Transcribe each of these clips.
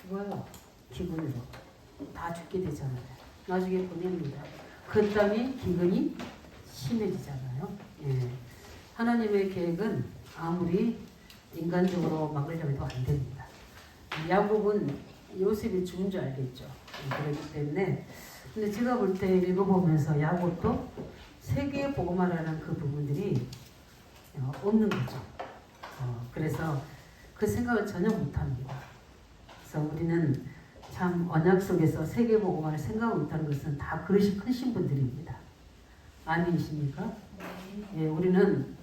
죽어요. 기근으로. 다 죽게 되잖아요. 나중에 보냅니다. 그 땀이 기근이 심해지잖아요. 예. 하나님의 계획은 아무리 인간적으로 막으려고 해도 안 됩니다. 야곱은 요셉이 죽은 줄 알겠죠. 그렇기 때문에 근데 제가 볼 때 읽어보면서 야곱도 세계에 복음하라는 그 부분들이 없는 거죠. 그래서 그 생각을 전혀 못합니다. 그래서 우리는 참 언약 속에서 세계 복음을 생각하고 있다는 것은 다 그릇이 크신 분들입니다. 아니십니까? 예, 우리는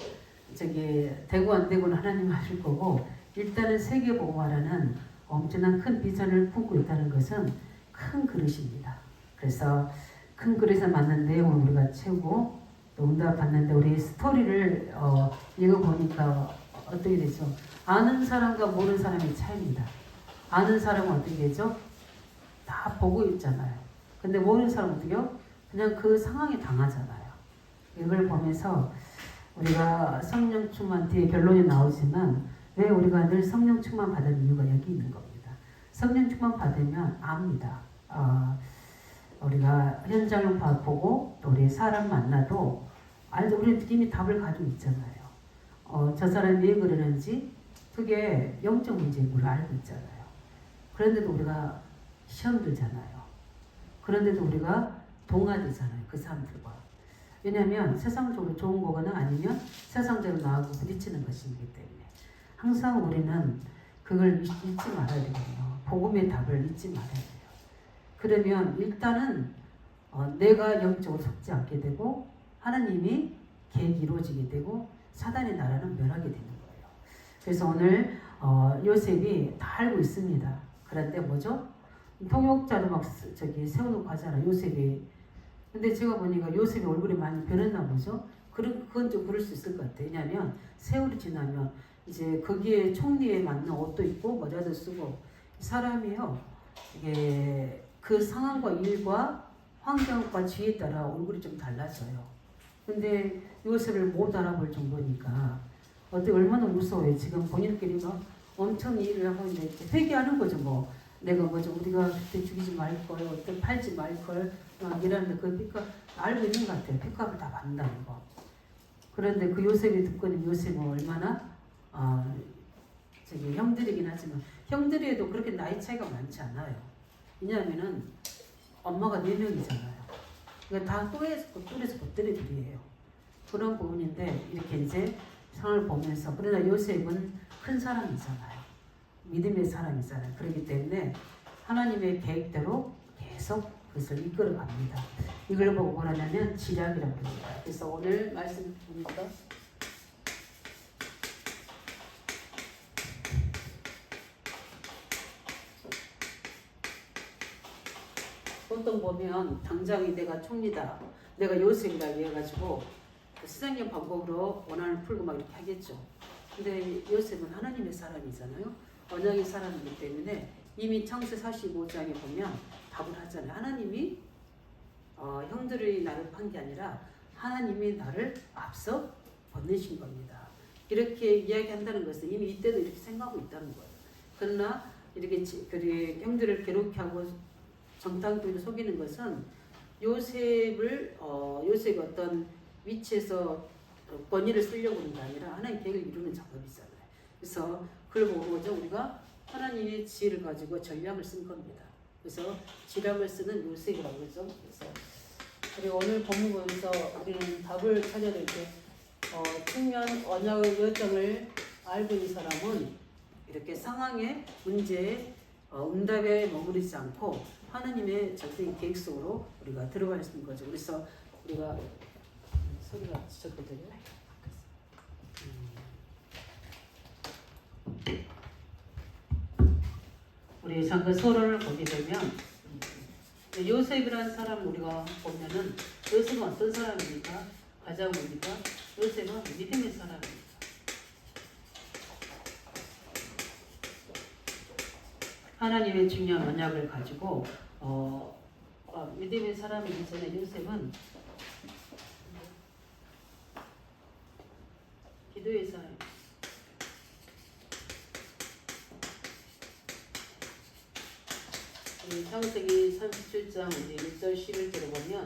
되고 안 되고는 하나님 하실 거고 일단은 세계 복음화라는 엄청난 큰 비전을 품고 있다는 것은 큰 그릇입니다. 그래서 큰 그릇에 맞는 내용을 우리가 채우고 또 응답 받는데 우리 스토리를 읽어보니까 어떻게 되죠? 아는 사람과 모르는 사람의 차이입니다. 아는 사람은 어떻게 되죠? 다 보고 있잖아요. 근데 모르는 사람은 어떻게요? 그냥 그 상황에 당하잖아요. 이걸 보면서 우리가 성령 충만 뒤에 결론이 나오지만 왜 우리가 늘 성령 충만 받은 이유가 여기 있는 겁니다. 성령 충만 받으면 압니다. 우리가 현장을 보고 또 우리 사람 만나도 우리 이미 답을 가지고 있잖아요. 저 사람이 왜 그러는지 그게 영적 문제인 걸 알고 있잖아요. 그런데도 우리가 시험 들잖아요. 그런데도 우리가 동화되잖아요. 그 사람들과. 왜냐하면 세상적으로 좋은 거거나 아니면 세상적으로 나하고 부딪히는 것이기 때문에 항상 우리는 그걸 잊지 말아야 되거든요. 복음의 답을 잊지 말아야 돼요. 그러면 일단은 내가 영적으로 속지 않게 되고 하나님이 계획이 이루어지게 되고 사단의 나라는 멸하게 되는 거예요. 그래서 오늘 요셉이 다 알고 있습니다. 그런데 뭐죠? 통역자도 막 세워놓고 하잖아. 요셉이. 근데 제가 보니까 요셉이 얼굴이 많이 변했나 보죠? 그건 좀 그럴 수 있을 것 같아요. 왜냐하면 세월이 지나면 이제 거기에 총리에 맞는 옷도 입고 모자도 쓰고 사람이요. 이게 그 상황과 일과 환경과 지혜에 따라 얼굴이 좀 달라져요. 근데 요셉을 못 알아볼 정도니까 얼마나 무서워요. 지금 본인끼리 막 엄청 일을 하고 있는데 회개하는 거죠. 뭐 내가 뭐죠 우리가 그때 죽이지 말걸 어때 팔지 말걸 이러는데 그 피카 알고 있는 것 같아요. 피카를 다 받는다는 거. 그런데 그 요셉이 듣고는 요셉은 얼마나 형들이긴 하지만 형들이에도 그렇게 나이 차이가 많지 않아요. 왜냐하면은 엄마가 4명이잖아요. 그러니까 다 또래에서 겉들이들이에요. 그런 부분인데 이렇게 이제 상을 보면서 그러나 요셉은 큰 사람이잖아요. 믿음의 사람이잖아요. 그렇기 때문에 하나님의 계획대로 계속 그것을 이끌어 갑니다. 이걸 보고 뭐라냐면 지략이라고 합니다. 그래서 오늘 말씀 보니까 보통 보면 당장이 내가 총리다, 내가 요셉이다 해가지고 세상적 방법으로 원한을 풀고 막 이렇게 하겠죠. 근데 요셉은 하나님의 사람이잖아요. 언약의 사람이기 때문에 이미 창세 45장에 보면 답을 하잖아요. 하나님이 형들이 나를 판 게 아니라 하나님이 나를 앞서 보내신 겁니다. 이렇게 이야기한다는 것은 이미 이때도 이렇게 생각하고 있다는 거예요. 그러나 이렇게 형들을 괴롭게 하고 정탐꾼을 속이는 것은 요셉이 어떤 위치에서 권위를 쓰려고 하는 게 아니라 하나님 계획을 이루는 작업이잖아요. 그래서 그걸 보고 뭐죠? 우리가 하나님의 지혜를 가지고 전략을 쓴 겁니다. 그래서 지략을 쓰는 요셉이라고 그러죠. 그래서 그리고 오늘 본문 보면서 우리는 답을 찾아야 될 때 측면 언약의 여정을 알고 있는 사람은 이렇게 상황의 문제에 응답에 머무르지 않고 하나님의 절대적인 계획 속으로 우리가 들어갈 수 있는 거죠. 그래서 우리가 소리가 지쳤거든요. 우리 잠깐 서론을 보게 되면 요셉이라는 사람 우리가 보면은 요셉은 어떤 사람입니까? 가장 뭡니까? 요셉은 믿음의 사람입니다. 하나님의 중요한 언약을 가지고 믿음의 사람이기 전에 요셉은 기도의 사람. 창세기 37장 1절 11절에 보면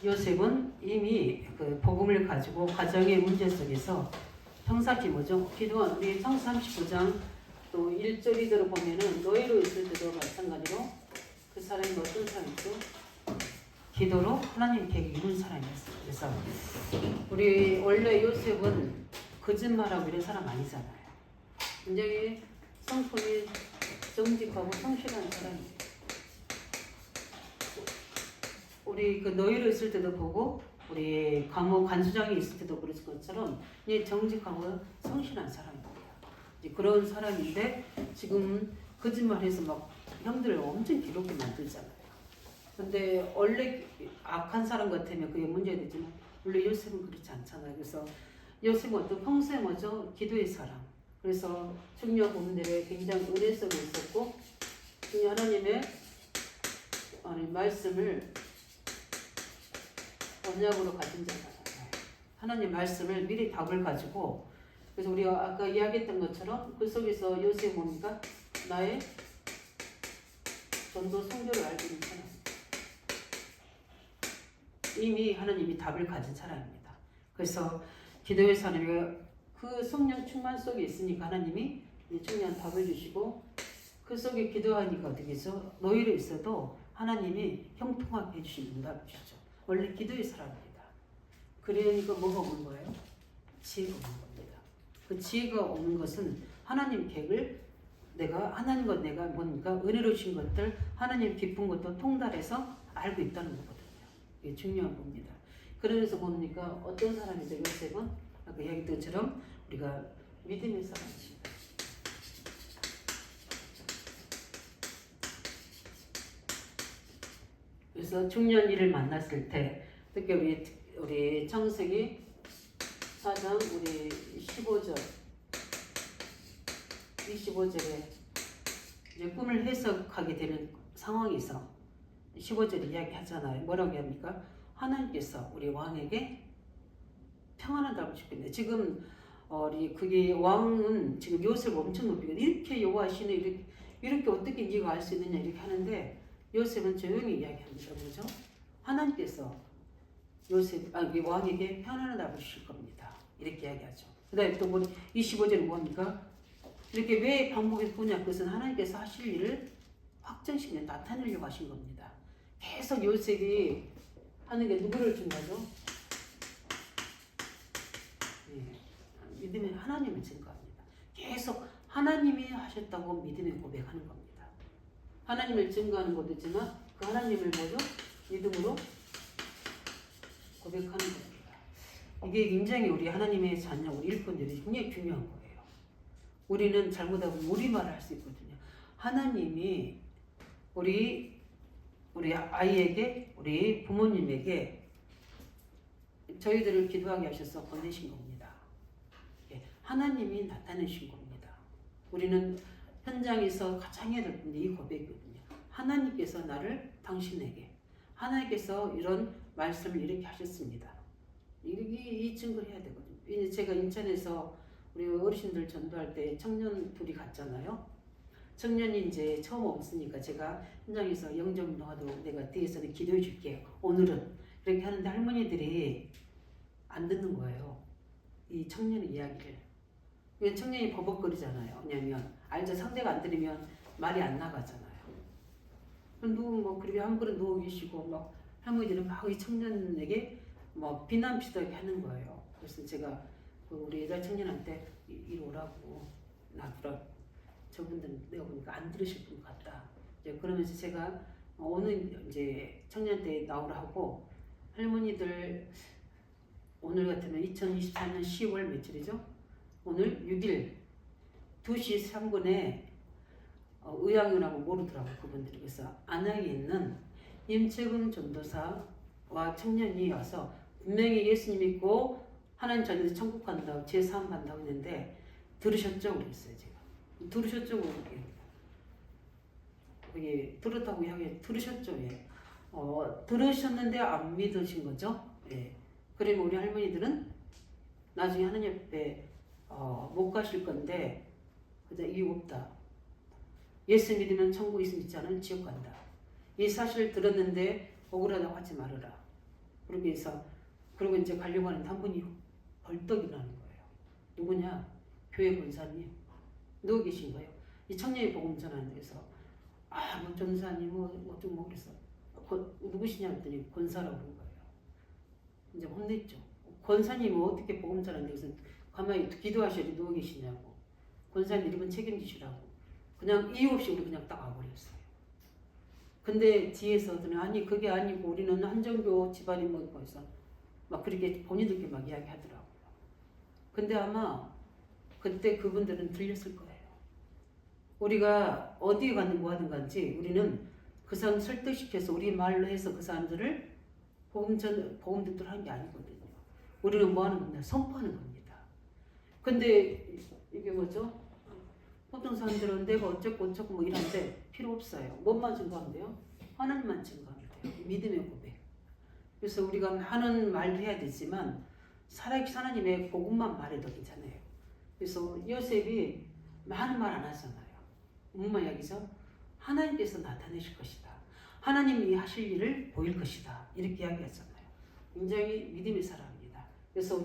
요셉은 이미 그 복음을 가지고 가정의 문제 속에서 평상시 뭐죠? 기도한 우리 창세 39장 또 1절 2절을 보면은 노예로 있을 때도 마찬가지로 그 사람이 어떤 사람이죠? 기도로 하나님 계획을 이룬 사람이었어요. 그래서 우리 원래 요셉은 거짓말하고 이런 사람 아니잖아요. 굉장히 성품이 정직하고 성실한 사람이에요. 우리 그 노예로 있을 때도 보고 우리 감옥 간수장이 있을 때도 그럴 것처럼 정직하고 성실한 사람입니다. 그런 사람인데 지금 거짓말해서 막 형들을 엄청 괴롭게 만들잖아요. 근데 원래 악한 사람 같으면 그게 문제가 되지만 원래 요셉은 그렇지 않잖아요. 그래서 요셉은 어떤 평소에 뭐죠? 기도의 사람. 그래서 중요한 부분들에 굉장히 은혜 속에 있었고 하나님의 말씀을 언약으로 가진 자잖아요. 하나님 말씀을 미리 답을 가지고 그래서 우리가 아까 이야기했던 것처럼 그 속에서 요셉이 뭡니까? 나의 전도 성교를 알고 있는 사람. 이미 하나님이 답을 가진 사람입니다. 그래서 기도의 사람이 그 성령 충만 속에 있으니까 하나님이 중요한 답을 주시고 그 속에 기도하니까 어떻게 되죠? 노예로 있어도 하나님이 형통하게 해주신 응답을 주죠. 원래 기도의 사람입니다. 그러니까 뭐가 오는 거예요? 지혜가 오는 겁니다. 그 지혜가 오는 것은 하나님 계획을 하나님과 내가 뭡니까? 은혜로 주신 것들, 하나님 기쁜 것도 통달해서 알고 있다는 거거든요. 이게 중요한 겁니다. 그러면서 뭡니까? 어떤 사람이죠? 요셉은 아까 이야기했던 것처럼 우리가 믿음의 사람이십니다. 그래서 중년 일을 만났을 때 특히 우리 창세기 4장 우리 15절 25절에 이제 꿈을 해석하게 되는 상황에서 15절 이야기 하잖아요. 뭐라고 합니까? 하나님께서 우리 왕에게 평안을 달고 싶겠네. 지금 그게 왕은 지금 요셉을 엄청 높이고 이렇게 여호와시네 이렇게 어떻게 네가 알 수 있느냐 이렇게 하는데 요셉은 조용히 이야기합니다. 뭐죠? 하나님께서 왕에게 평안을 달고 주실 겁니다. 이렇게 이야기하죠. 그 다음에 또 25절은 뭡니까? 이렇게 왜 반복했느냐? 그것은 하나님께서 하실 일을 확정시키며 나타내려고 하신 겁니다. 계속 요셉이 하는 게 누구를 증거하죠? 믿음의 하나님을 증거합니다. 계속 하나님이 하셨다고 믿음의 고백하는 겁니다. 하나님을 증거하는 것도 있지만 그 하나님을 뭐죠? 믿음으로 고백하는 겁니다. 이게 굉장히 우리 하나님의 자녀, 우리 일꾼들이 굉장히 중요한 거예요. 우리는 잘못하면 우리말을 할 수 있거든요. 하나님이 우리 아이에게, 우리 부모님에게 저희들을 기도하게 하셔서 보내신 겁니다. 하나님이 나타내신 겁니다. 우리는 현장에서 가장 해야 될 건데 이 고백이거든요. 하나님께서 나를 당신에게, 하나님께서 이런 말씀을 이렇게 하셨습니다. 이 증거를 해야 되거든요. 제가 인천에서 우리 어르신들 전도할 때 청년 둘이 갔잖아요. 청년이 이제 처음 없으니까 제가 현장에서 영접운동하도록 내가 뒤에서는 기도해 줄게요. 오늘은 이렇게 하는데 할머니들이 안 듣는 거예요. 이 청년의 이야기를. 청년이 버벅거리잖아요. 왜냐면 알죠. 상대가 안 들으면 말이 안 나가잖아요. 그렇게 한 그릇 누워 계시고 막 할머니들은 막 이 청년에게 뭐 비난비슷하게 하는 거예요. 그래서 제가 우리 여자 청년한테 이리 오라고 놔두라고. 저분들은 내가 보니까 안 들으실 것 같다. 이제 그러면서 제가 오늘 이제 청년 때 나오라고 할머니들 오늘 같으면 2024년 10월 며칠이죠? 오늘 6일 2시 3분에 의학연하고 모르더라고 그분들이. 그래서 안양에 있는 임채근 전도사와 청년이 와서 분명히 예수님 믿고 하나님 자녀들 천국 간다고 제3 간다고 했는데 들으셨죠? 그랬어요. 제가 들으셨죠? 그게 들었다고 이야기 들으셨죠? 예. 들으셨는데 안 믿으신 거죠? 예. 그러면 우리 할머니들은 나중에 하나님 옆에 못 가실 건데 그저 이유 없다. 예수 믿으면 천국 있음 믿지 않으면 지옥 간다. 이 사실을 들었는데 억울하다고 하지 말아라. 그러기 위해서 그리고 이제 가려고 하는데 한 분이 벌떡 일어나는 거예요. 누구냐? 교회 권사님. 누구 계신 거예요? 이 청년이 복음 전하는 데서 뭐 전사님 뭐 그래서 누구시냐 했더니 권사라고 그런 거예요. 이제 혼냈죠. 권사님이 어떻게 복음 전하는 데서 가만히 기도하셔야지 누구 계시냐고. 권사님 이름은 책임지시라고. 그냥 이유 없이 우리 그냥 딱 와버렸어요. 근데 뒤에서는 아니 그게 아니고 우리는 한정교 집안이 뭐 해서 막 그렇게 본인들끼리 막 이야기하더라고요. 근데 아마 그때 그분들은 들렸을 거예요. 우리가 어디에 가든 뭐 하든 간지 우리는 그 사람 설득시켜서 우리 말로 해서 그 사람들을 복음 듣도록 하는 게 아니거든요. 우리는 뭐 하는 겁니다. 선포하는 겁니다. 근데 이게 뭐죠? 보통 사람들은 내가 어쩌고 뭐 이런데 필요 없어요. 뭐만 증거하면 돼요? 하나님만 증거하면 돼요. 믿음의 고백. 그래서 우리가 많은 말도 해야 되지만 살아계신 하나님의 복음만 말해도 괜찮아요. 그래서 요셉이 많은 말 안 하잖아요. 무슨 이야기죠? 하나님께서 나타내실 것이다. 하나님이 하실 일을 보일 것이다. 이렇게 이야기하잖아요. 굉장히 믿음의 사람입니다. 그래서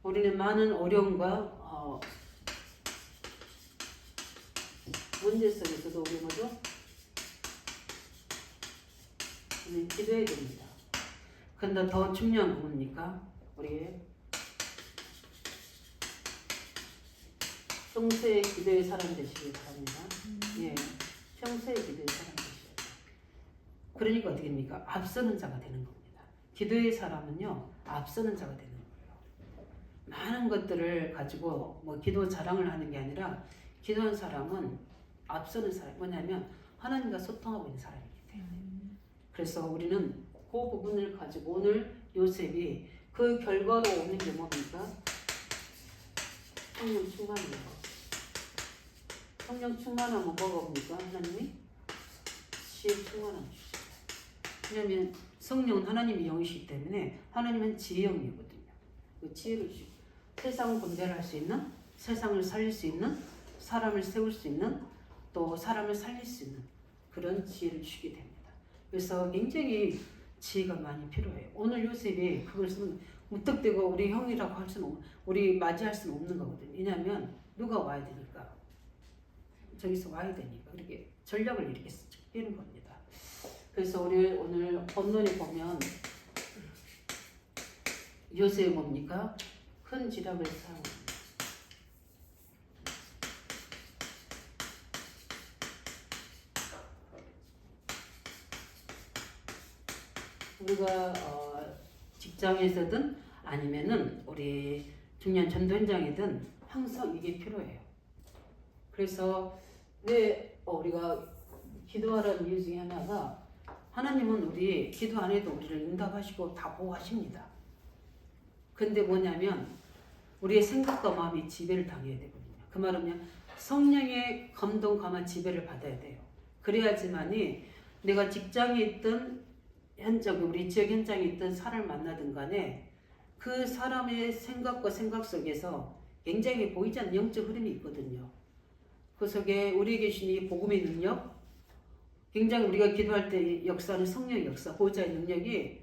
우리는 많은 어려움과 문제 속에서도 우리 뭐죠? 우리 기도해야 됩니다. 근데 더 중요한 건 뭡니까? 우리 평소에 기도의 사람 되시길 바랍니다. 예, 평소에 기도의 사람 되셔야 돼요. 그러니까 어떻게 됩니까? 앞서는 자가 되는 겁니다. 기도의 사람은요, 앞서는 자가 되는 거예요. 많은 것들을 가지고 뭐 기도 자랑을 하는 게 아니라 기도하는 사람은 앞서는 사람. 뭐냐면 하나님과 소통하고 있는 사람이기 때문에. 그래서 우리는 그 부분을 가지고 오늘 요셉이 그 결과로 오는 게 뭡니까? 성령 충만이에요. 성령 충만하면 뭐가 옵니까? 하나님이 지혜 충만함 주시죠. 왜냐하면 성령은 하나님의 영이시기 때문에 하나님은 지혜 영이거든요. 그 지혜를 주시고 세상을 분별할 수 있는, 세상을 살릴 수 있는, 사람을 세울 수 있는, 또 사람을 살릴 수 있는 그런 지혜를 주시게 됩니다. 그래서 굉장히 지혜가 많이 필요해요. 오늘 요셉이 그걸 쓰면 무턱대고 우리 형이라고 할 수는 우리 맞이할 수는 없는 거거든요. 왜냐하면 누가 와야 되니까. 저기서 와야 되니까. 그렇게 전략을 이렇게 깨는 겁니다. 그래서 우리 오늘 본론에 보면 요셉이 뭡니까? 큰 지략을 사용합니다. 우리가 직장에서든 아니면은 우리 중요한 전도 현장이든 항상 이게 필요해요. 그래서 왜 우리가 기도하라는 이유 중에 하나가 하나님은 우리 기도 안 해도 우리를 응답하시고 다 보호하십니다. 근데 뭐냐면 우리의 생각과 마음이 지배를 당해야 되거든요. 그 말은 성령의 감동, 감화, 지배를 받아야 돼요. 그래야지만이 내가 직장에 있든 우리 지역 현장에 있던 사람을 만나든 간에 그 사람의 생각과 생각 속에서 굉장히 보이지 않는 영적 흐름이 있거든요. 그 속에 우리에게 계신 이 복음의 능력, 굉장히 우리가 기도할 때 역사하는 성령의 역사, 보호자의 능력이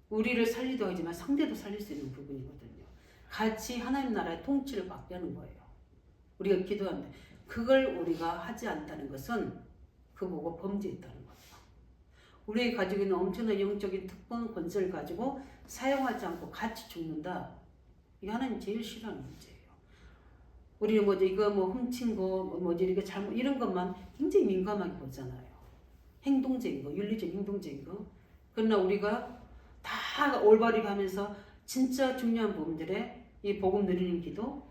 우리를 살리도 하지만 상대도 살릴 수 있는 부분이거든요. 같이 하나님 나라의 통치를 받게 하는 거예요. 우리가 기도하는데 그걸 우리가 하지 않다는 것은 그보고 범죄했다는 거예요. 우리가 가지고 있는 엄청난 영적인 특권, 권세를 가지고 사용하지 않고 같이 죽는다. 이게 하나님 제일 싫어하는 문제예요. 우리는 이거 훔친 거, 이렇게 잘못, 이런 것만 굉장히 민감하게 보잖아요. 행동적인 거, 윤리적 행동적인 거. 그러나 우리가 다 올바르게 하면서 진짜 중요한 부분들에 이 복음 누리는 기도,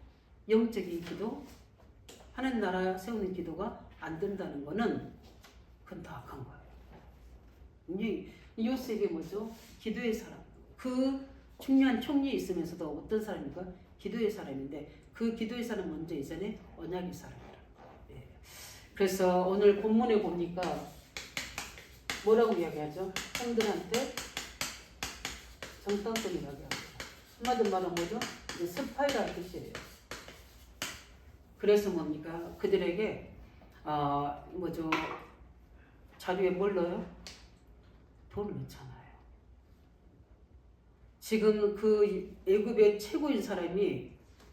영적인 기도, 하나님 나라 세우는 기도가 안 된다는 거는 그건 다 악한 거예요. 요셉이 뭐죠? 기도의 사람. 그 중요한 총리에 있으면서도 어떤 사람입니까? 기도의 사람인데 그 기도의 사람 먼저 이전에 언약의 사람이라는 거예요. 예. 그래서 오늘 본문에 보니까 뭐라고 이야기하죠? 형들한테 정당성이라고 합니다. 한마디로 말하면 뭐죠? 스파이라는 뜻이에요. 그래서 뭡니까? 그들에게 뭐죠? 자료에 뭘 넣어요? 돈을 넣잖아요. 지금 그 애굽의 최고인 사람이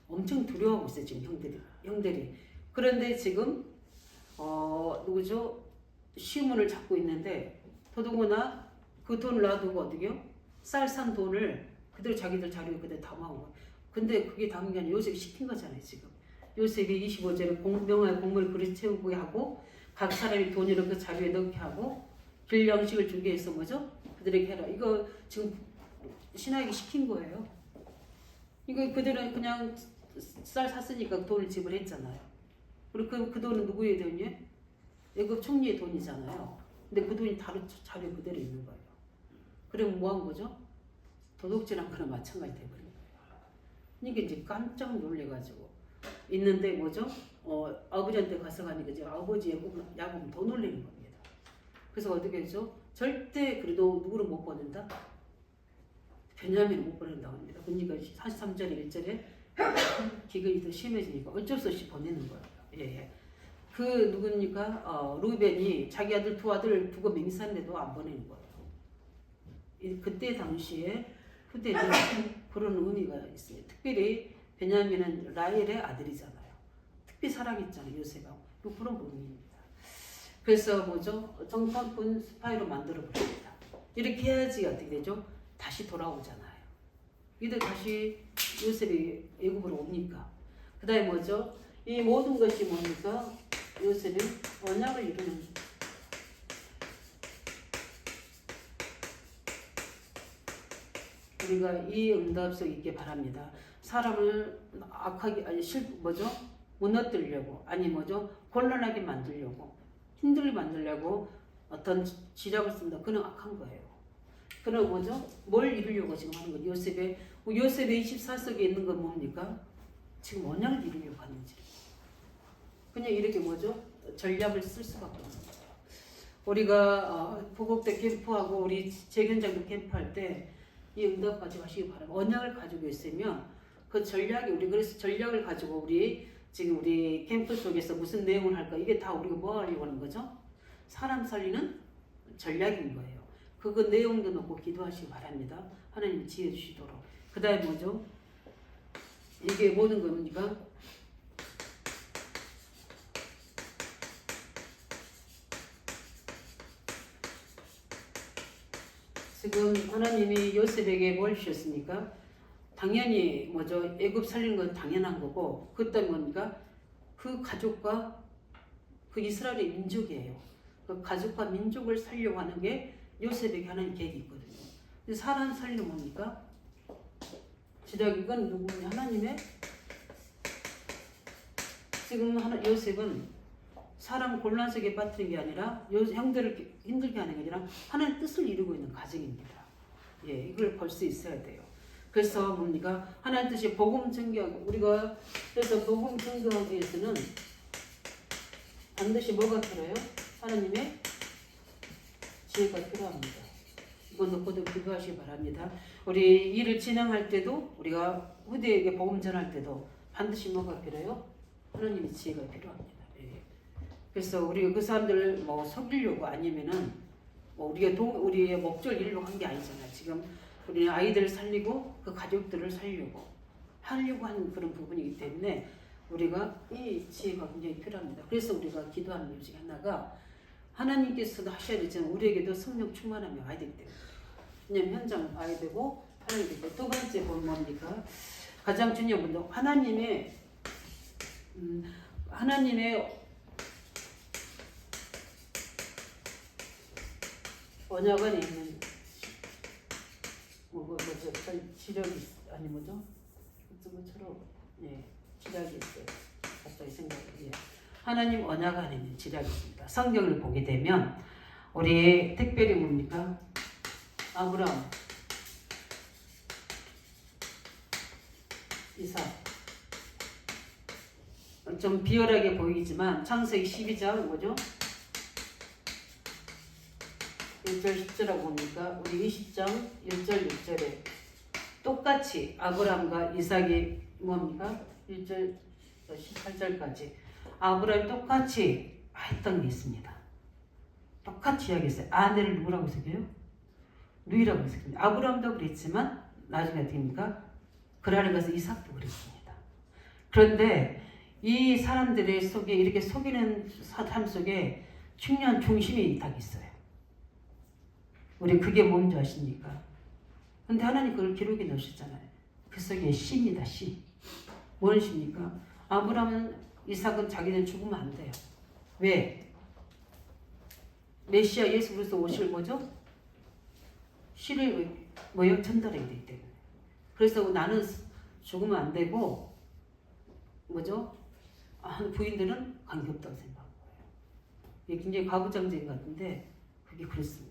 엄청 두려워하고 있어요. 지금 형들이. 그런데 지금 누구죠? 시몬을 잡고 있는데 더더구나 그 돈을 놔두고 어떻게요? 쌀 산 돈을 그대로 자기들 자료에 그대로 담아온 거예요. 근데 그게 담은 게 아니라 요셉이 시킨 거잖아요. 지금 요셉이 25절에 명하여 공물을 그릇 채우게 하고 각 사람이 돈을 그 자료에 넣게 하고 길양식을 주게 해서 뭐죠? 그들에게 해라. 이거 지금 신하에게 시킨 거예요. 이거 그들은 그냥 쌀 샀으니까 돈을 지불했잖아요. 그리고 그 돈은 누구의 돈이에요? 애굽 총리의 돈이잖아요. 근데 그 돈이 다른 자료 그대로 있는 거예요. 그럼 뭐 한 거죠? 도둑질한 거나 마찬가지 돼버린 거예요. 이게 이제 깜짝 놀래가지고 있는데 뭐죠? 아버지한테 가서 가니까 이제 아버지 야곱은 더 놀라는 겁니다. 그래서 어떻게 했죠? 절대 그래도 누구를 못 보낸다? 베냐민을 못 보낸다고 합니다. 그러니까 43절에 1절에 기근이 더 심해지니까 어쩔 수 없이 보내는 거예요. 예. 그 누굽니까? 루벤이 자기 아들 두 아들 두고 맹세했는데도 안 보내는 거예요. 그때 당시에 후대는 그런 의미가 있어요. 특별히 베냐민은 라헬의 아들이잖아요. 특별히 사랑했잖아요. 요셉하고. 그런 의미입니다. 그래서 뭐죠? 정탐꾼 스파이로 만들어 버립니다. 이렇게 해야지 어떻게 되죠? 다시 돌아오잖아요. 이들 다시 요셉이 애굽으로 옵니까? 그 다음에 뭐죠? 이 모든 것이 뭡니까? 요셉이 언약을 이루는 우리가 이 응답 속에 있게 바랍니다. 사람을 악하게 뭐죠? 무너뜨리려고 아니 뭐죠? 곤란하게 만들려고 힘들게 만들려고 어떤 지략을 씁니다. 그는 악한 거예요. 그는 뭐죠? 뭘 이루려고 지금 하는 거예요? 요셉의 24석에 있는 건 뭡니까? 지금 언약을 이루려고 하는지. 그냥 이렇게 뭐죠? 전략을 쓸 수밖에 없는 거예요. 우리가 보국대 캠프하고 우리 재견장도 캠프할 때 이 응답 가지고 하시기 바랍니다. 언약을 가지고 있으면 그 전략이 우리 그래서 전략을 가지고 지금 우리 캠프 속에서 무슨 내용을 할까? 이게 다 우리가 뭐 하려고 하는 거죠? 사람 살리는 전략인 거예요. 그 내용도 놓고 기도하시기 바랍니다. 하나님 지혜 주시도록. 그 다음에 뭐죠? 이게 모든 겁니까? 지금 하나님이 요셉에게 뭘 주셨습니까? 당연히 뭐죠? 애굽 살리는 건 당연한 거고 그다음에 뭡니까? 그 가족과 그 이스라엘의 민족이에요. 그 가족과 민족을 살려고 하는 게 요셉에게 하나님 계획이 있거든요. 근데 사람 살리는 뭡니까? 지략 이건 누구냐? 하나님의 지금 요셉은 사람 곤란 속에 빠뜨린 게 아니라 형들을 힘들게 하는 게 아니라 하나님 뜻을 이루고 있는 과정입니다. 예, 이걸 볼 수 있어야 돼요. 그래서 뭡니까? 하나님 뜻이 복음 전개하고 우리가 그래서 복음 전개하기 위해서는 반드시 뭐가 필요해요? 하나님의 지혜가 필요합니다. 이건 놓고도 기도하시기 바랍니다. 우리 일을 진행할 때도 우리가 후대에게 복음 전할 때도 반드시 뭐가 필요해요? 하나님의 지혜가 필요합니다. 예. 그래서 우리가 그 사람들을 뭐 속이려고 아니면은 뭐 우리의 목적을 이루려고 한 게 아니잖아요. 지금 우리는 아이들을 살리고 그 가족들을 살려고 하려고 하는 그런 부분이기 때문에 우리가 이 지혜가 굉장히 필요합니다. 그래서 우리가 기도하는 일 중에 하나가 하나님께서도 하셔야 되지만 우리에게도 성령 충만함이 와야 되기 때문에 왜냐면 현장을 봐야 되고 하나야 되고 두 번째 본 뭡니까? 가장 중요한 분도 하나님의 언약 안에 있는 지력이 아니 뭐죠? 그것처럼 예 지략이 있어요. 갑자기 생각이 예. 하나님 언약 안에 있는 지략이 있습니다. 성경을 보게 되면 우리 특별히 뭡니까? 아브라함, 이삭 좀 비열하게 보이지만 창세기 12장 뭐죠? 1절 10절하고 봅니까? 우리 20장 1절 6절에 똑같이 아브라함과 이삭이 뭡니까? 1절 18절까지 아브라함이 똑같이 했던 게 있습니다. 똑같이 이야기했어요. 아내를 누구라고 속여요? 누이라고 속여요. 아브라함도 그랬지만 나중에 어떻게 됩니까? 그라를 가서 이삭도 그랬습니다. 그런데 이 사람들의 속에 이렇게 속이는 삶 속에 중요한 중심이 딱 있어요. 우리 그게 뭔지 아십니까? 근데 하나님 그걸 기록에 넣으셨잖아요. 그 속에 씨입니다. 씨. 뭔 씨입니까? 아브라함은 이삭은 자기는 죽으면 안 돼요. 왜? 메시아 예수 그리스도 오실 뭐죠? 씨를 뭐요? 전달해야 되기 때문에. 그래서 나는 죽으면 안 되고 뭐죠? 부인들은 관계없다고 생각한 거예요. 이게 굉장히 가부장제인 것 같은데 그게 그렇습니다.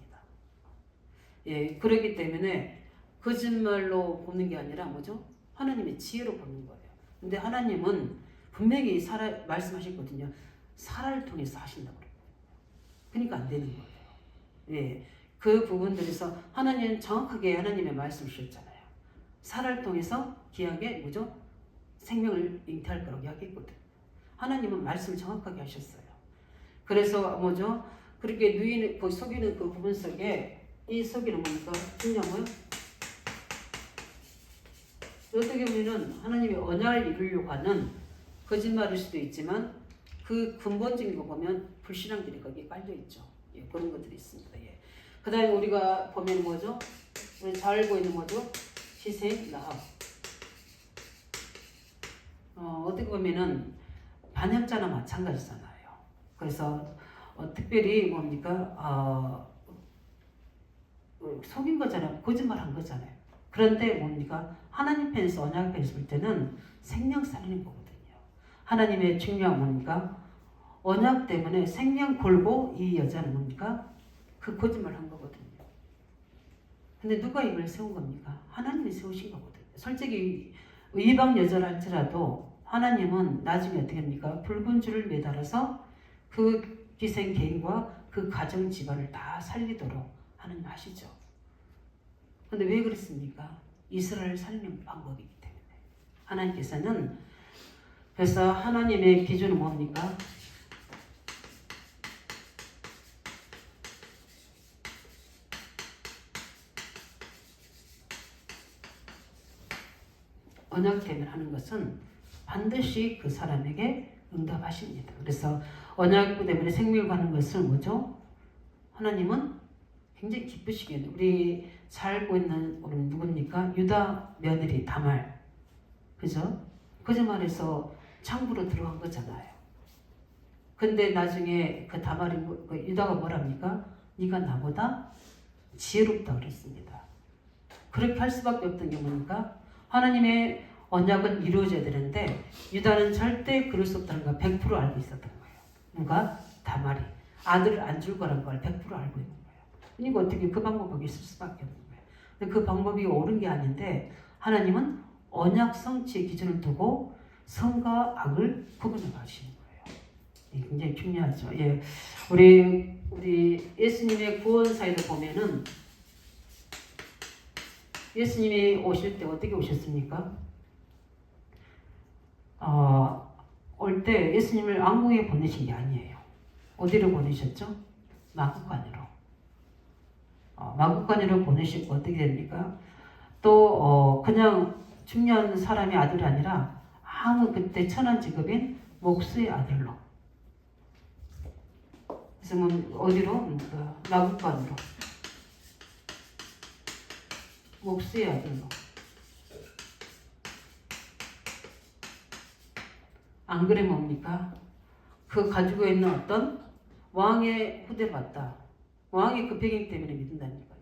예, 그렇기 때문에 거짓말로 보는 게 아니라 뭐죠? 하나님의 지혜로 보는 거예요. 근데 하나님은 분명히 말씀하셨거든요. 사라를 통해서 하신다고 그래요. 그러니까 안 되는 거예요. 예, 그 부분들에서 하나님은 정확하게 하나님의 말씀을 주셨잖아요. 사라를 통해서 기하게 뭐죠? 생명을 잉태할 거라고 이야기했거든. 하나님은 말씀을 정확하게 하셨어요. 그래서 뭐죠? 그렇게 누이는 속이는 그 부분 속에 이 속이는 뭡니까? 중요한 어떻게 보면 하나님의 언약을 이루려고 하는 거짓말일 수도 있지만 그 근본적인 거 보면 불신앙들이 거기에 깔려있죠. 예, 그런 것들이 있습니다. 예. 그 다음에 우리가 보면 뭐죠? 우리 잘 알고 있는 뭐죠? 시생, 라합. 어떻게 보면은 반역자나 마찬가지잖아요. 그래서 특별히 뭡니까? 속인 거잖아요. 거짓말한 거잖아요. 그런데 뭡니까? 하나님 편에서 언약 편에서 볼 때는 생명 살리는 거거든요. 하나님의 중요한 뭡니까? 언약 때문에 생명 걸고 이 여자는 뭡니까? 그 거짓말 한 거거든요. 근데 누가 이걸 세운 겁니까? 하나님이 세우신 거거든요. 솔직히 이방 여자라 할지라도 하나님은 나중에 어떻게 합니까? 붉은 줄을 매달아서 그 기생 개인과 그 가정 집안을 다 살리도록 하나님 아시죠? 근데 왜 그랬습니까? 이스라엘 살리는 방법이기 때문에. 하나님께서는 그래서 하나님의 기준은 뭡니까? 언약 때문에 하는 것은 반드시 그 사람에게 응답하십니다. 그래서 언약 때문에 생명을 받는 것을 뭐죠? 하나님은 굉장히 기쁘시겠네요. 우리 잘 알고 있는 우리 누굽니까? 유다 며느리 다말, 그죠? 거짓말해서 창부로 들어간 거잖아요. 근데 나중에 그 다말이 유다가 뭐랍니까? 네가 나보다 지혜롭다 그랬습니다. 그렇게 할 수밖에 없던 게 뭡니까? 하나님의 언약은 이루어져야 되는데 유다는 절대 그럴 수 없다는 걸 100% 알고 있었던 거예요. 누가? 다말이. 아들을 안 줄 거라는 걸 100% 알고 있는 거예요. 그러니까 어떻게 그 방법이 있을 수밖에 없는 거예요. 근데 그 방법이 옳은 게 아닌데 하나님은 언약 성취의 기준을 두고 선과 악을 구분해 가시는 거예요. 굉장히 중요하죠. 예, 우리 예수님의 구원 사이를 보면은 예수님이 오실 때 어떻게 오셨습니까? 올 때 예수님을 왕궁에 보내신 게 아니에요. 어디로 보내셨죠? 마구간으로. 마구간으로 보내시고 어떻게 됩니까? 또 그냥 중요한 사람의 아들이 아니라 아무 그때 천한 직업인 목수의 아들로. 그래서 어디로? 마구간으로. 목수의 아들로. 안 그래 뭡니까? 그 가지고 있는 어떤 왕의 후대를 받다. 왕의 그 배경 때문에 믿는다니까요.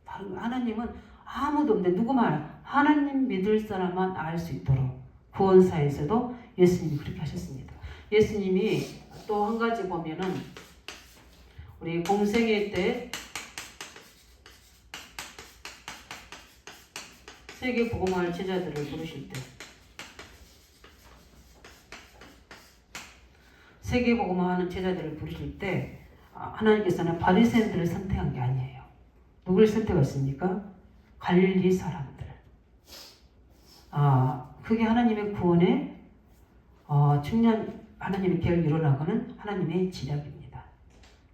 다른 하나님은 아무도 없는데 누구만 하나님 믿을 사람만 알 수 있도록 구원사에서도 예수님이 그렇게 하셨습니다. 예수님이 또 한 가지 보면은 우리 공생애 때 세계 복음할 제자들을 부르실 때 세계 복음하는 제자들을 부르실 때 하나님께서는 바리새인들을 선택한 게 아니에요. 누굴 선택했습니까? 갈릴리 사람들. 그게 하나님의 구원의 중요한 하나님의 계획을 이뤄나가는 하나님의 지략입니다.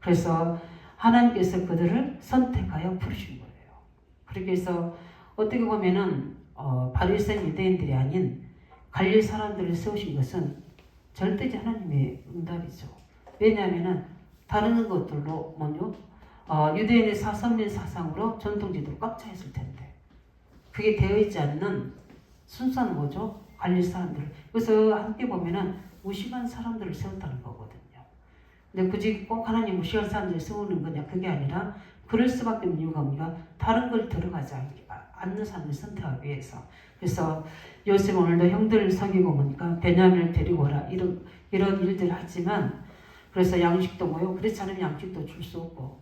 그래서 하나님께서 그들을 선택하여 부르신 거예요. 그렇게 해서 어떻게 보면은 바리새인 유대인들이 아닌 갈릴 사람들을 세우신 것은 절대적 하나님의 응답이죠. 왜냐하면은 다른 것들로 먼저 유대인의 사선민 사상으로 전통지도로 꽉 차 있을 텐데 그게 되어 있지 않는 순수한 뭐죠? 갈릴 사람들. 그래서 함께 보면은 무식한 사람들을 세웠다는 거거든요. 근데 굳이 꼭 하나님 무식한 사람들을 세우는 거냐? 그게 아니라 그럴 수밖에 없는 이유가 뭐냐? 다른 걸 들어가지 않는 사람을 선택하기 위해서. 그래서 요셉 오늘도 형들을 속이고 보니까 베냐민을 데리고 오라 이런 일들을 하지만 그래서 양식도 뭐요? 그렇지 않으면 양식도 줄 수 없고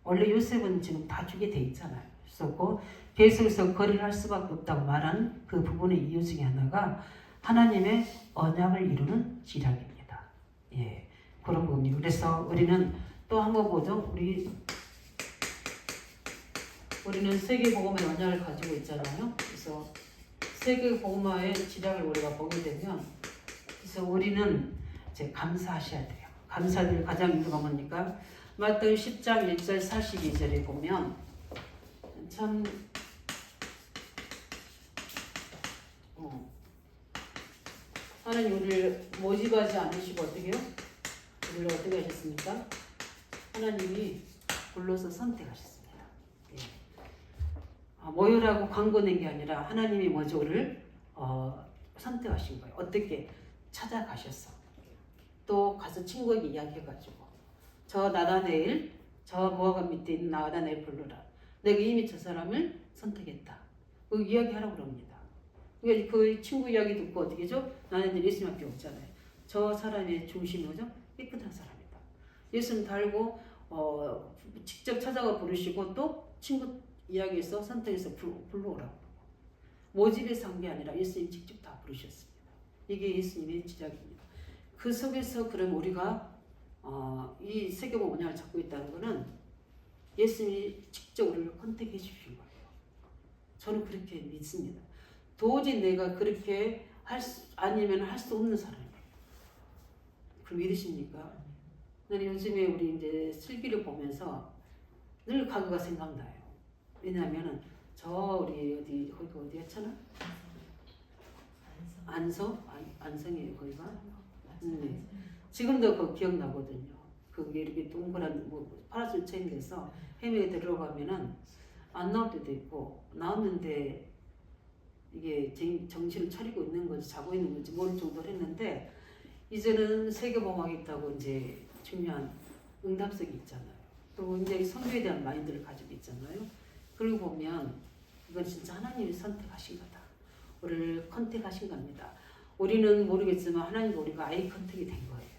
원래 요셉은 지금 다 주게 돼 있잖아요. 그래서 계속해서 거리를 할 수밖에 없다고 말한 그 부분의 이유 중에 하나가 하나님의 언약을 이루는 지략입니다. 예, 그런 부분이에요. 그래서 우리는 또 한 번 보죠. 우리는 세계복음의 언약을 가지고 있잖아요. 그래서 세계복음화의 지략을 우리가 보게 되면 그래서 우리는 이제 감사하셔야 돼요. 감사드릴 가장 이유가 뭡니까? 마태복음 10장 1절 42절에 보면 참 하나님 우리를 모집하지 않으시고 어떻게 해요? 우리를 어떻게 하셨습니까? 하나님이 불러서 선택하셨습니다. 예. 모여라고 광고 낸 게 아니라 하나님이 먼저 우리를 선택하신 거예요. 어떻게? 찾아가셨어. 또 가서 친구에게 이야기해가지고 저 나다네일 저 모아간 밑에 있는 나다네일 불러라. 내가 이미 저 사람을 선택했다. 그 이야기하라고 그럽니다. 그러니까 그 친구 이야기 듣고 어떻게 죠? 나는 이제 예수님밖에 없잖아요. 저 사람의 중심이 뭐죠? 깨끗한 사람이다. 예수님 달고 직접 찾아가 부르시고 또 친구 이야기에서 선택해서 불러오라고. 모집에서 한 게 아니라 예수님 직접 다 부르셨습니다. 이게 예수님의 지략입니다. 그 속에서 그럼 우리가 이 세계복음 언약을 잡고 있다는 것은 예수님이 직접 우리를 컨택해 주신 거예요. 저는 그렇게 믿습니다. 도저히 내가 그렇게 아니면 할 수 없는 사람이에요. 그럼 믿으십니까? 나는 요즘에 우리 이제 슬기를 보면서 늘 과거가 생각나요. 왜냐하면은 우리 거기가 어디였잖아? 안성이에요 거기가. 네. 지금도 그거 기억나거든요. 그게 이렇게 동그란 파라솔 체인돼서 헤매게 들어가면은 안 나올 때도 있고 나왔는데 이게 정신을 차리고 있는 건지 자고 있는 건지 모를 정도로 했는데 이제는 세계복음학이 있다고 이제 중요한 응답석이 있잖아요. 또 이제 성교에 대한 마인드를 가지고 있잖아요. 그러고 보면 이건 진짜 하나님이 선택하신 거다. 우리를 컨택하신 겁니다. 우리는 모르겠지만 하나님과 우리가 아이 컨택이 된 거예요.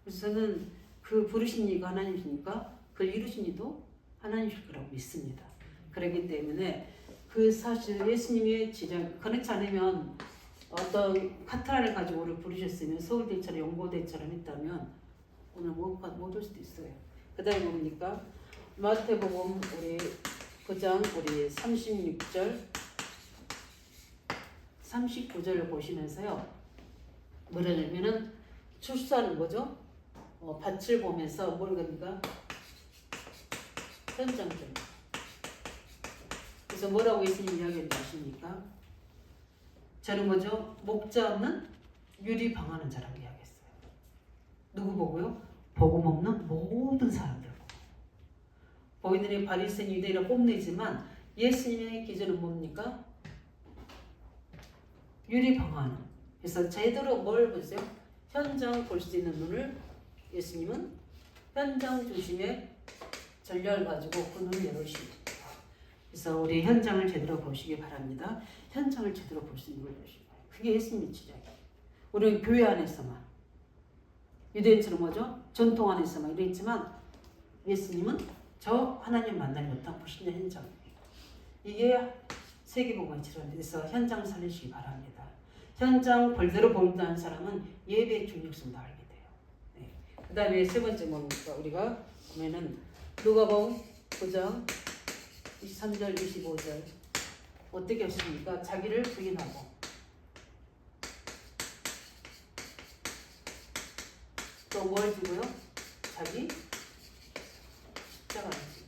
그래서 저는 그 부르신 이가 하나님이시니까 그걸 이루신 이도 하나님이실 거라고 믿습니다. 그렇기 때문에 그 사실 예수님의 지략 그렇지 않으면 어떤 카트라를 가지고 우리를 부르셨으면 서울대처럼 연고대처럼 했다면 오늘 못 올 수도 있어요. 그 다음에 뭡니까? 마태복음 우리 9장 우리 36절 39절을 보시면서요. 뭐라냐면은 출사하는 거죠. 밭을 보면서 뭘 겁니까? 현장들. 그래서 뭐라고 예수님 이야기했는지 아십니까? 저는 뭐죠? 목자 없는 유리 방하는 자라고 이야기했어요. 누구 보고요? 복음 없는 모든 사람들 보고. 보이들이 바리새인 유대인을 뽐내지만 예수님의 기준은 뭡니까? 유리 방하는. 그래서 제대로 뭘 보세요? 현장 볼 수 있는 눈을 예수님은 현장 중심의 전략을 가지고 그 눈을 열으십니다. 그래서 우리 현장을 제대로 보시기 바랍니다. 현장을 제대로 볼 수 있는 걸 보시기 바랍니다. 그게 예수님의 지략이에요. 우리는 교회 안에서만 유대인처럼 뭐죠? 전통 안에서만 이랬지만 예수님은 저 하나님 만나지 못한 불신의 현장이에요. 이게 세계복음의 지략입니다. 그래서 현장 살리시기 바랍니다. 현장 볼대로 보인다는 사람은 예배의 중요성도 알게 돼요. 네. 그 다음에 세 번째 뭡니까? 우리가 보면은 누가복음 9장 23절 25절 어떻게 하십니까? 자기를 부인하고 또 뭘 지고요? 자기 십자가를 지고.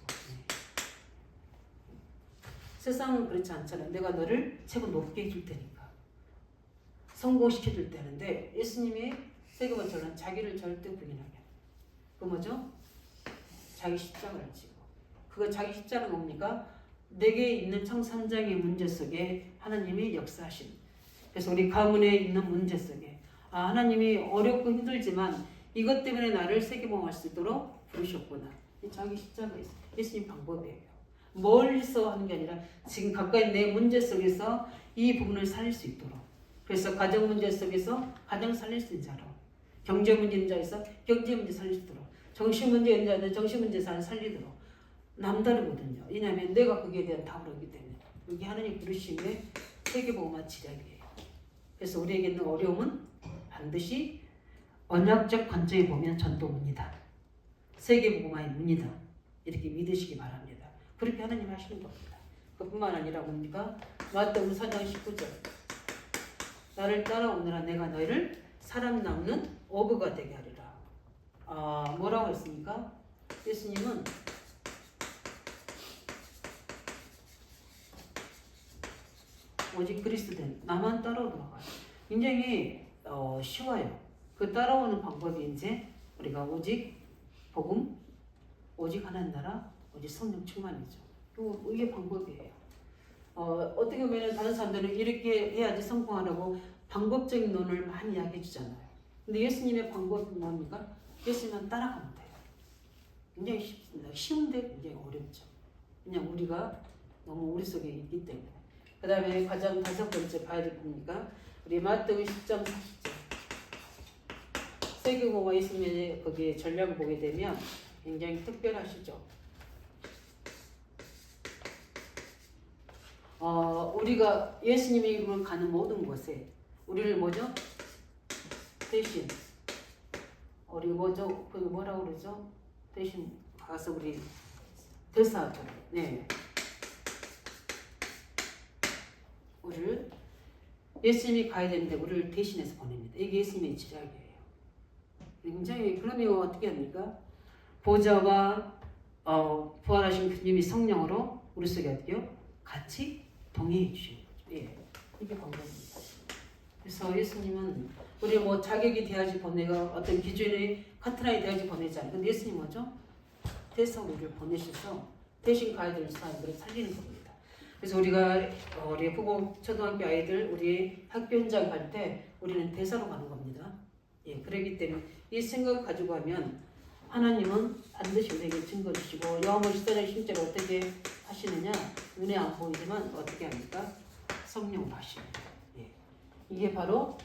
세상은 그렇지 않잖아요. 내가 너를 최고 높게 해줄 테니까. 성공시켜 줄 때는데 예수님이 세계번처럼 자기를 절대 부인하게. 그 뭐죠? 자기 십자가를 지고. 그거 자기 십자가는 뭡니까? 내게 있는 청산장의 문제 속에 하나님이 역사하신. 그래서 우리 가문에 있는 문제 속에 하나님이 어렵고 힘들지만 이것 때문에 나를 세계봉할 수 있도록 부르셨구나. 자기 십자가 예수님 방법이에요. 멀리서 하는 게 아니라 지금 가까이 내 문제 속에서 이 부분을 살릴 수 있도록. 그래서 가정 문제 속에서 가정 살릴 수 있는 자로, 경제 문제 있는 자에서 경제 문제 살릴 수 있도록, 정신 문제 있는 자는 정신 문제 살리도록 남다르거든요. 왜냐하면 내가 거기에 대한 답을 얻기 때문에. 여기 하나님 부르심의 세계복음화 지략이에요. 그래서 우리에게 있는 어려움은 반드시 언약적 관점에 보면 전도문이다. 세계복음화의 문이다. 이렇게 믿으시기 바랍니다. 그렇게 하나님 하시는 겁니다. 그뿐만 아니라 뭡니까? 마태복음 4장 19절. 나를 따라오느라 내가 너희를 사람 남는 어부가 되게 하리라. 뭐라고 했습니까? 예수님은 오직 그리스도는 나만 따라오도록 하라. 굉장히 쉬워요. 그 따라오는 방법이 이제 우리가 오직 복음, 오직 하나님 나라, 오직 성령 충만이죠. 이게 방법이에요. 어떻게 보면 다른 사람들은 이렇게 해야지 성공하라고 방법적인 논을 많이 이야기해 주잖아요. 근데 예수님의 방법은 뭡니까? 예수님만 따라가면 돼요. 굉장히 쉽습니다. 쉬운데 굉장히 어렵죠. 그냥 우리가 너무 우리 속에 있기 때문에. 그 다음에 가장 5번째 봐야 될 겁니까? 우리 마태복음 10장 40절. 세계공화 예수님의 거기에 전략을 보게 되면 굉장히 특별하시죠. 우리가 예수님의 이름을 가는 모든 곳에 우리를 뭐죠? 대신 우리 뭐죠? 그 뭐라고 그러죠? 대신 가서 우리 대사하죠. 네. 우리를 예수님이 가야 되는데 우리를 대신해서 보냅니다. 이게 예수님의 지략이에요. 굉장히 그러면 어떻게 합니까? 보좌와 부활하신 주님이 성령으로 우리 속에 어떻게요? 같이 동행해 주시는 거죠. 예, 이게 방법입니다. 그래서 예수님은 우리 뭐 자격이 돼야지 보내가 어떤 기준의 카트라인이 돼야지 보내지 않아요. 근데 예수님 뭐죠? 대서 우리를 보내셔서 대신 가야 될 사람들을 살리는 겁니다. 그래서 우리가 우리 후보 초등학교 아이들 우리 학교 현장 갈 때 우리는 대사로 가는 겁니다. 예, 그렇기 때문에 이 생각 가지고 하면 하나님은 반드시 우리에게 증거 주시고 여호와 시대의 심지를 어떻게 하시느냐 눈에 안 보이지만 어떻게 합니까? 성령으로 하십니다. 예. 이게 바로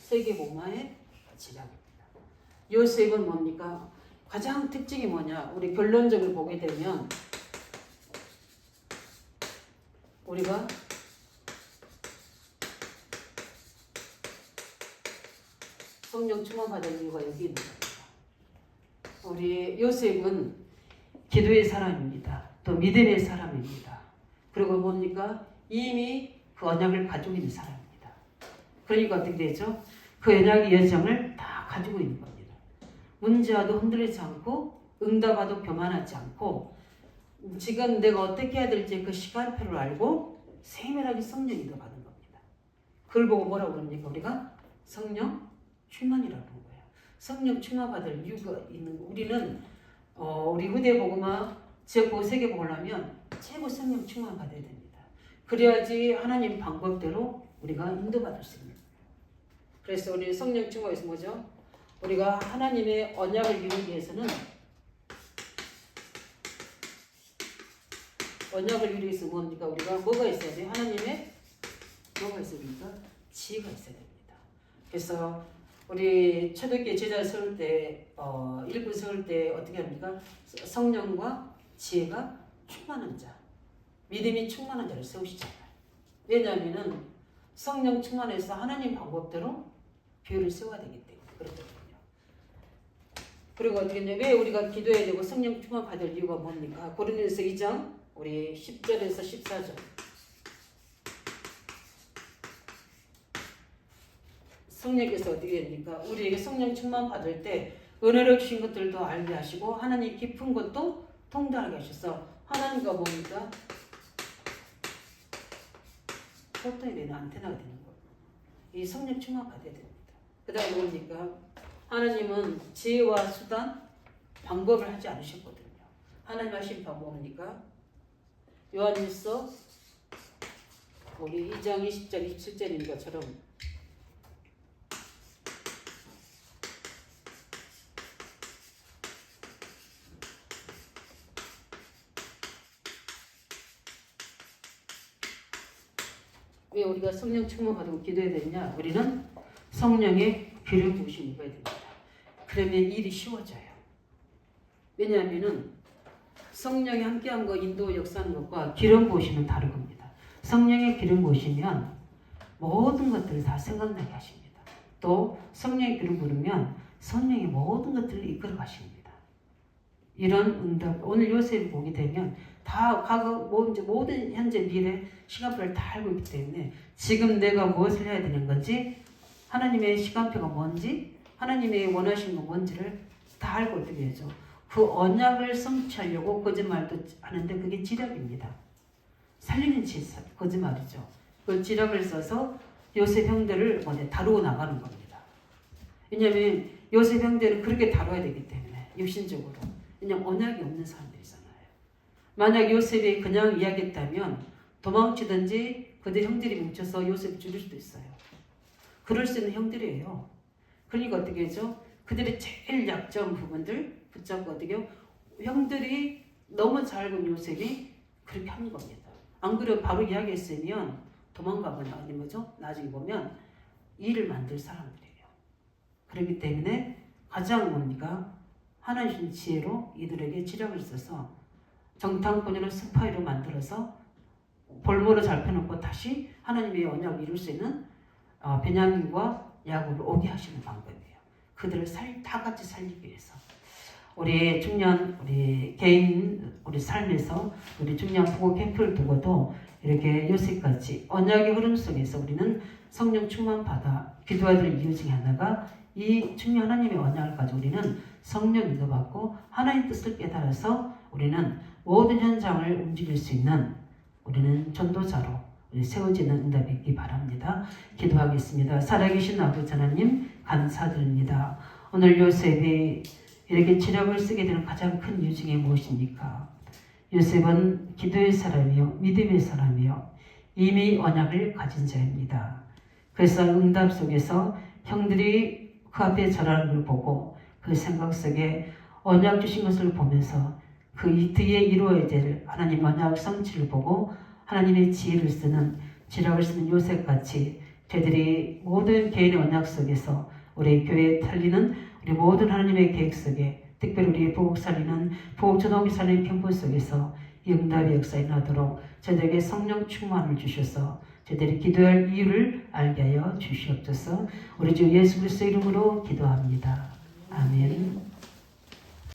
세계복음화의 지략입니다. 요셉은 뭡니까? 가장 특징이 뭐냐? 우리 결론적으로 보게 되면 우리가 성령 충만 받을 이유가 여기 있는 겁니다. 우리 요셉은 기도의 사람입니다. 또 믿음의 사람입니다. 그리고 뭡니까? 이미 그 언약을 가지고 있는 사람입니다. 그러니까 어떻게 되죠? 그 언약의 여정을 다 가지고 있는 겁니다. 문제와도 흔들리지 않고 응답와도 교만하지 않고 지금 내가 어떻게 해야 될지 그 시간표를 알고 세밀하게 성령 인도받은 겁니다. 그걸 보고 뭐라고 그럽니까? 우리가 성령 충만이라고 하는 거예요. 성령 충만 받을 이유가 있는 거. 우리는 우리 후대 복음화 지역보고 세계복음을 하면 최고 성령 충만 받아야 됩니다. 그래야지 하나님 방법대로 우리가 인도받을 수 있는 거예요. 그래서 우리 성령 충만에서 뭐죠? 우리가 하나님의 언약을 이루기 위해서는 언약을 이루기 위해서 뭡니까? 우리가 뭐가 있어야 돼요? 하나님의 뭐가 있어야 됩니까? 지혜가 있어야 됩니다. 그래서 우리 초대교회 제자 세울 때, 일꾼 세울 때 어떻게 합니까? 성령과 지혜가 충만한 자, 믿음이 충만한 자를 세우시잖아요. 왜냐하면은 성령 충만해서 하나님 방법대로 교회를 세워야 되기 때문에 그렇거든요. 그리고 어떻게 했냐? 왜 우리가 기도해야 되고 성령 충만 받을 이유가 뭡니까? 고린도서 2장 우리 10절에서 14절. 성령께서 어떻게 됩니까? 우리에게 성령 충만 받을 때 은혜로 주신 것들도 알게 하시고 하나님 깊은 것도 통달하게 하셔서 하나님과 뭡니까? 소통이 되는 안테나가 되는 거예요. 이 성령 충만 받아야 됩니다. 그 다음에 뭡니까? 하나님은 지혜와 수단, 방법을 하지 않으셨거든요. 하나님 하신 방법입니까? 요한일서 우리 2장 20절 27절인 것처럼 왜 우리가 성령 충만 받고 기도해야 되냐? 우리는 성령의 기름 부으심을 입어야 됩니다. 그러면 일이 쉬워져요. 왜냐하면은 성령이 함께한 거 인도 역사하는 것과 기름 부으심은 다른 겁니다. 성령의 기름 부으시면 모든 것들을 다 생각나게 하십니다. 또 성령의 기름 부으면 성령이 모든 것들을 이끌어 가십니다. 이런 응답, 오늘 요셉이 보게 되면 다 과거, 모든 현재 미래 시간표를 다 알고 있기 때문에 지금 내가 무엇을 해야 되는 건지 하나님의 시간표가 뭔지 하나님의 원하시는 건 뭔지를 다 알고 어떻게 하죠. 그 언약을 성취하려고 거짓말도 하는데 그게 지략입니다. 살리는 거짓말이죠. 그 지략을 써서 요셉 형들을 다루어 나가는 겁니다. 왜냐하면 요셉 형들은 그렇게 다뤄야 되기 때문에 육신적으로. 왜냐하면 언약이 없는 사람들이잖아요. 만약 요셉이 그냥 이야기했다면 도망치든지 그들 형들이 뭉쳐서 요셉을 죽일 수도 있어요. 그럴 수 있는 형들이에요. 그러니까 어떻게 하죠? 그들의 제일 약점 부분들 붙잡고 어떻게 해요? 형들이 너무 잘 본 요셉이 그렇게 하는 겁니다. 안 그래도 바로 이야기했으면 도망가거나 아니면 뭐죠? 나중에 보면 일을 만들 사람들이에요. 그렇기 때문에 가장 뭡니까? 하나님 지혜로 이들에게 지략을 써서 정탐꾼이나 스파이로 만들어서 볼모로 잡혀놓고 다시 하나님의 언약을 이룰 수 있는 베냐민과 야곱을 오게 하시는 방법이에요. 그들을 다 같이 살리기 위해서. 우리 중요한 우리 개인 우리 삶에서 우리 중요한 부고 캠프를 두고도 이렇게 요셉같이 언약의 흐름 속에서 우리는 성령 충만 받아 기도해야 될 이유 중에 하나가 이 중요한 하나님의 언약을 가지고 우리는 성령 인도받고 하나님 뜻을 깨달아서 우리는 모든 현장을 움직일 수 있는 우리는 전도자로 세워지는 응답이 있기 바랍니다. 기도하겠습니다. 살아계신 아버지 하나님 감사드립니다. 오늘 요셉이 이렇게 지략을 쓰게 되는 가장 큰 이유 중에 무엇입니까? 요셉은 기도의 사람이요 믿음의 사람이요 이미 언약을 가진 자입니다. 그래서 응답 속에서 형들이 그 앞에 절하는 걸 보고 그 생각 속에 언약 주신 것을 보면서 그 뒤에 이루어야 될 하나님 언약 성취를 보고 하나님의 지혜를 쓰는 지략을 쓰는 요셉같이 저희들이 모든 개인의 언약 속에서 우리 교회에 달리는 우리 모든 하나님의 계획 속에 특별히 우리 부국 살리는 부국 초등학교 살리는 캠프 속에서 이 응답의 역사에 나도록 저희들에게 성령 충만을 주셔서 저희들이 기도할 이유를 알게 하여 주시옵소서. 우리 주 예수 그리스도 이름으로 기도합니다. 아멘.